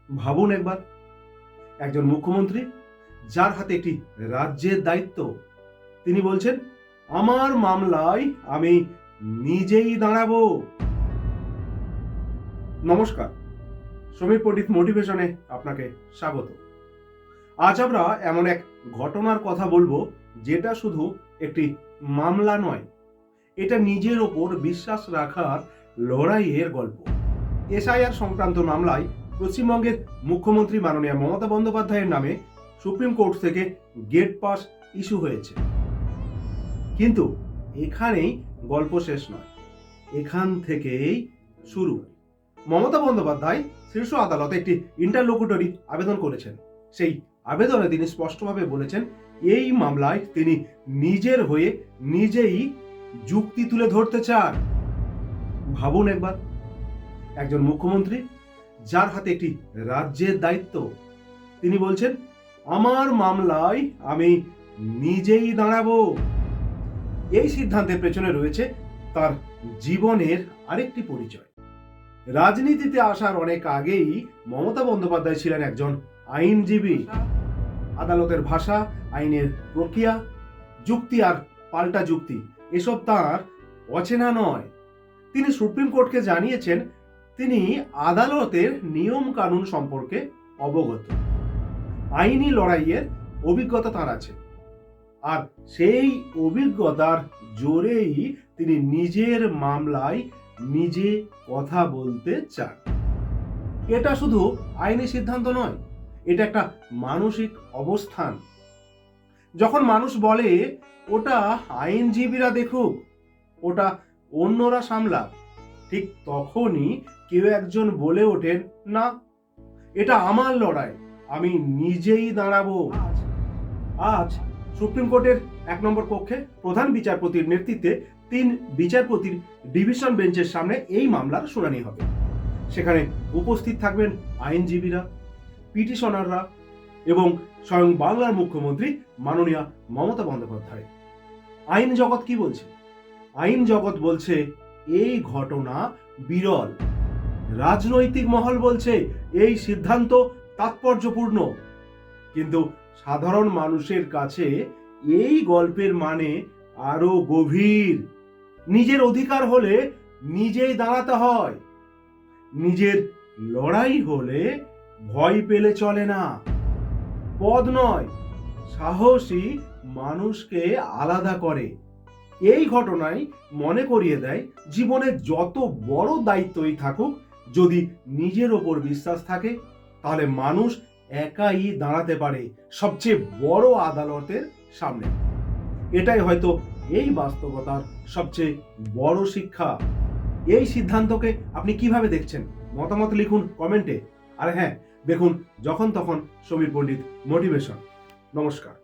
ভাবুন একবার, একজন মুখ্যমন্ত্রী যার হাতে একটি রাজ্যের দায়িত্ব, তিনি বলছেন আমার মামলায় আমি নিজেই দাঁড়াবো। নমস্কার, সমীর পণ্ডিত মোটিভেশনে আপনাকে স্বাগত। আজ আমরা এমন এক ঘটনার কথা বলবো যেটা শুধু একটি মামলা নয়, এটা নিজের ওপর বিশ্বাস রাখার লড়াইয়ের গল্প। এসআইআর সংক্রান্ত মামলায় পশ্চিমবঙ্গের মুখ্যমন্ত্রী মাননীয় মমতা বন্দ্যোপাধ্যায়ের নামে সুপ্রিম কোর্ট থেকে গেট পাস ইস্যু হয়েছে। কিন্তু এখানেই গল্প শেষ নয়, এখান থেকেই শুরু। মমতা বন্দ্যোপাধ্যায় শীর্ষ আদালতে একটি ইন্টারলোকুটরি আবেদন করেছেন। সেই আবেদনে তিনি স্পষ্টভাবে বলেছেন এই মামলায় তিনি নিজের হয়ে নিজেই যুক্তি তুলে ধরতে চান। ভাবুন একবার, একজন মুখ্যমন্ত্রী যার হাতে একটি রাজ্যের দায়িত্ব, তিনি বলছেন আমার মামলায় আমি নিজেই দাঁড়াবো। এই সিদ্ধান্তের পেছনে রয়েছে তার জীবনের আরেকটি পরিচয়। রাজনীতিতে আসার অনেক আগেই মমতা বন্দ্যোপাধ্যায় ছিলেন একজন আইনজীবী। আদালতের ভাষা, আইনের প্রক্রিয়া, যুক্তি আর পাল্টা যুক্তি এসব তার অচেনা নয়। তিনি সুপ্রিম কোর্টকে জানিয়েছেন তিনি আদালতের নিয়ম কানুন সম্পর্কে অবগত। আইনি লড়াইয়ের অভিজ্ঞতা তার আছে, আর সেই অভিজ্ঞতার জোরেই তিনি নিজের মামলায় নিজে কথা বলতে চান। এটা শুধু আইনি সিদ্ধান্ত নয়, এটা একটা মানসিক অবস্থান। যখন মানুষ বলে ওটা আইনজীবীরা দেখুক, ওটা অন্যরা সামলাক, ঠিক তখনই কেউ একজন বলে ওঠেন না, এটা আমার লড়াই, আমি নিজেই দাঁড়াবো। আজ সুপ্রিম কোর্টের 1 নম্বর কক্ষে প্রধান বিচারপতির নেতৃত্বে 3 বিচারপতির ডিভিশন বেঞ্চের সামনে এই মামলার শুনানি হবে। সেখানে উপস্থিত থাকবেন আইনজীবীরা, পিটিশনাররা এবং স্বয়ং বাংলার মুখ্যমন্ত্রী মাননীয় মমতা বন্দ্যোপাধ্যায়। আইন জগৎ কি বলছে? আইন জগৎ বলছে এই ঘটনা বিরল। রাজনৈতিক মহল বলছে এই সিদ্ধান্ত তাৎপর্যপূর্ণ। কিন্তু সাধারণ মানুষের কাছে এই গল্পের মানে আরো গভীর। নিজের অধিকার হলে নিজেই দাঁড়াতে হয়, নিজের লড়াই হলে ভয় পেলে চলে না। পদ নয়, সাহসী মানুষকে আলাদা করে। এই ঘটনায় মনে করিয়ে দেয় জীবনে যত বড় দায়িত্বই থাকুক, যদি নিজের ওপর বিশ্বাস থাকে তাহলে মানুষ একাই দাঁড়াতে পারে সবচেয়ে বড় আদালতের সামনে। এটাই হয়তো এই বাস্তবতার সবচেয়ে বড় শিক্ষা। এই সিদ্ধান্তকে আপনি কিভাবে দেখছেন? মতামত লিখুন কমেন্টে। আর হ্যাঁ, দেখুন যখন তখন সমীর পণ্ডিত মোটিভেশন। নমস্কার।